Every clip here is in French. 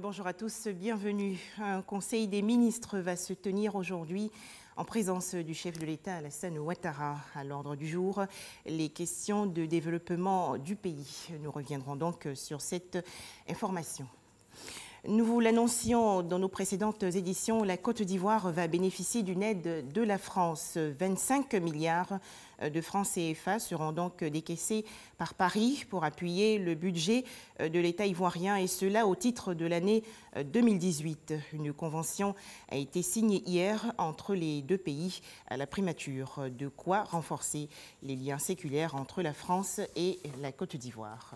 Bonjour à tous, bienvenue. Un conseil des ministres va se tenir aujourd'hui en présence du chef de l'État Alassane Ouattara. À l'ordre du jour, les questions de développement du pays. Nous reviendrons donc sur cette information. Nous vous l'annoncions dans nos précédentes éditions, la Côte d'Ivoire va bénéficier d'une aide de la France. 25 milliards de francs CFA seront donc décaissés par Paris pour appuyer le budget de l'État ivoirien, et cela au titre de l'année 2018. Une convention a été signée hier entre les deux pays à la primature, de quoi renforcer les liens séculaires entre la France et la Côte d'Ivoire.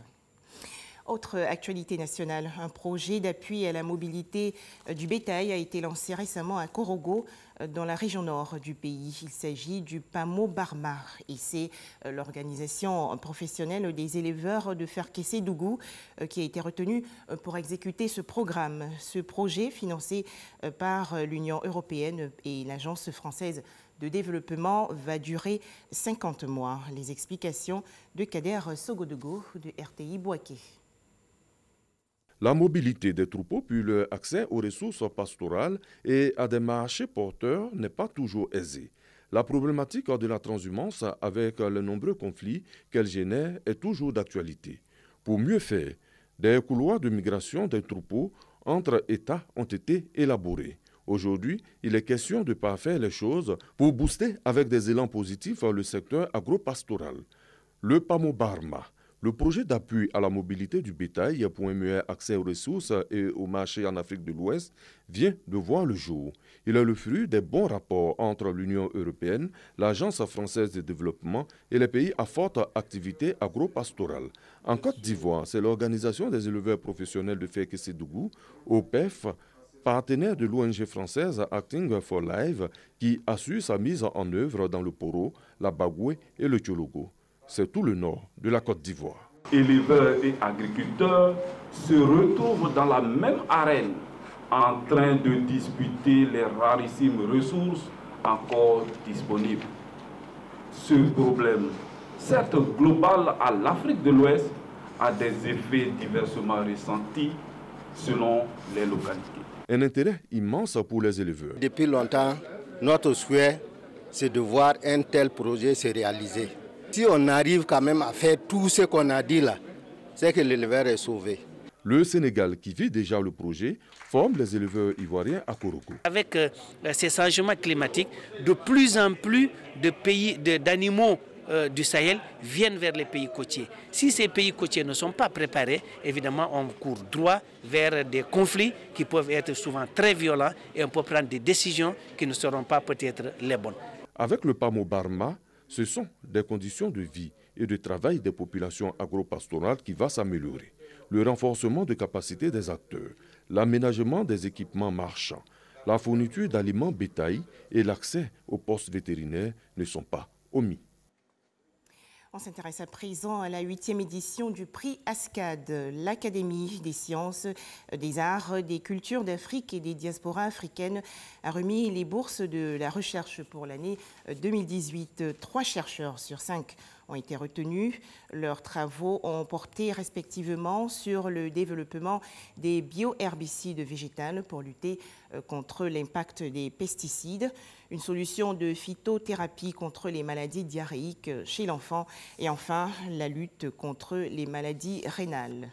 Autre actualité nationale, un projet d'appui à la mobilité du bétail a été lancé récemment à Korogo, dans la région nord du pays. Il s'agit du PAMO Barma et c'est l'organisation professionnelle des éleveurs de Ferkessé-Dougou qui a été retenue pour exécuter ce programme. Ce projet, financé par l'Union européenne et l'Agence française de développement, va durer 50 mois. Les explications de Kader Sogodogo de RTI Bouaké. La mobilité des troupeaux puis leur accès aux ressources pastorales et à des marchés porteurs n'est pas toujours aisé. La problématique de la transhumance avec les nombreux conflits qu'elle génère est toujours d'actualité. Pour mieux faire, des couloirs de migration des troupeaux entre États ont été élaborés. Aujourd'hui, il est question de parfaire les choses pour booster avec des élans positifs le secteur agropastoral. Le PAMO Barma, le projet d'appui à la mobilité du bétail pour un meilleur accès aux ressources et aux marchés en Afrique de l'Ouest, vient de voir le jour. Il est le fruit des bons rapports entre l'Union européenne, l'Agence française de développement et les pays à forte activité agro-pastorale. En Côte d'Ivoire, c'est l'Organisation des éleveurs professionnels de Ferkessé-Dougou, OPEF, partenaire de l'ONG française Acting for Life, qui assure sa mise en œuvre dans le Poro, la Bagoué et le Tchologo. C'est tout le nord de la Côte d'Ivoire. Éleveurs et agriculteurs se retrouvent dans la même arène en train de disputer les rarissimes ressources encore disponibles. Ce problème, certes global à l'Afrique de l'Ouest, a des effets diversement ressentis selon les localités. Un intérêt immense pour les éleveurs. Depuis longtemps, notre souhait, c'est de voir un tel projet se réaliser. Si on arrive quand même à faire tout ce qu'on a dit là, c'est que l'éleveur est sauvé. Le Sénégal, qui vit déjà le projet, forme les éleveurs ivoiriens à Korogo. Avec ces changements climatiques, de plus en plus d'animaux du Sahel viennent vers les pays côtiers. Si ces pays côtiers ne sont pas préparés, évidemment, on court droit vers des conflits qui peuvent être souvent très violents et on peut prendre des décisions qui ne seront pas peut-être les bonnes. Avec le PAMO Barma, ce sont des conditions de vie et de travail des populations agro-pastorales qui va s'améliorer. Le renforcement de capacités des acteurs, l'aménagement des équipements marchands, la fourniture d'aliments bétail et l'accès aux postes vétérinaires ne sont pas omis. On s'intéresse à présent à la 8e édition du prix ASCAD, l'Académie des sciences, des arts, des cultures d'Afrique et des diasporas africaines a remis les bourses de la recherche pour l'année 2018. 3 chercheurs sur 5 ont été retenus. Leurs travaux ont porté respectivement sur le développement des bioherbicides végétales pour lutter contre l'impact des pesticides, une solution de phytothérapie contre les maladies diarrhéiques chez l'enfant et enfin la lutte contre les maladies rénales.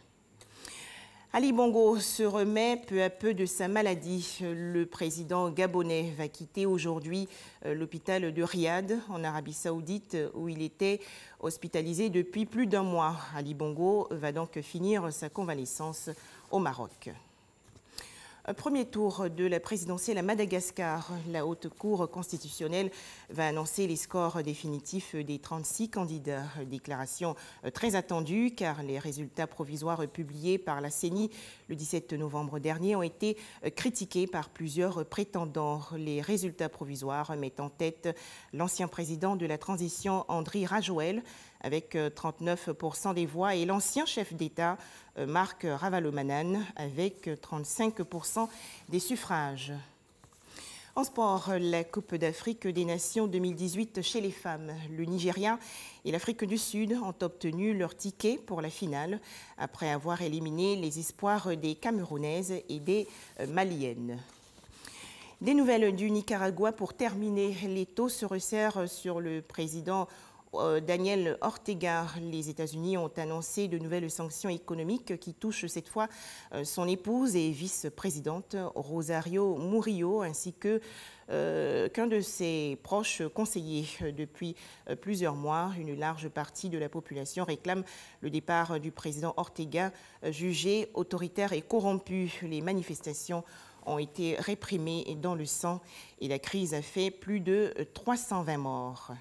Ali Bongo se remet peu à peu de sa maladie. Le président gabonais va quitter aujourd'hui l'hôpital de Riyad, en Arabie Saoudite, où il était hospitalisé depuis plus d'1 mois. Ali Bongo va donc finir sa convalescence au Maroc. Premier tour de la présidentielle à Madagascar. La Haute Cour constitutionnelle va annoncer les scores définitifs des 36 candidats. Déclaration très attendue car les résultats provisoires publiés par la CENI le 17 novembre dernier ont été critiqués par plusieurs prétendants. Les résultats provisoires mettent en tête l'ancien président de la transition Andry Rajoelina avec 39% des voix et l'ancien chef d'État Marc Ravalomanane avec 35% des suffrages. En sport, la Coupe d'Afrique des Nations 2018 chez les femmes. Le Nigeria et l'Afrique du Sud ont obtenu leur ticket pour la finale après avoir éliminé les espoirs des Camerounaises et des Maliennes. Des nouvelles du Nicaragua pour terminer. Les taux se resserrent sur le président Daniel Ortega. Les États-Unis ont annoncé de nouvelles sanctions économiques qui touchent cette fois son épouse et vice-présidente Rosario Murillo ainsi que qu'un de ses proches conseillers. Depuis plusieurs mois, une large partie de la population réclame le départ du président Ortega, jugé autoritaire et corrompu. Les manifestations ont été réprimées dans le sang et la crise a fait plus de 320 morts.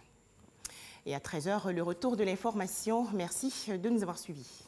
Et à 13h, le retour de l'information. Merci de nous avoir suivis.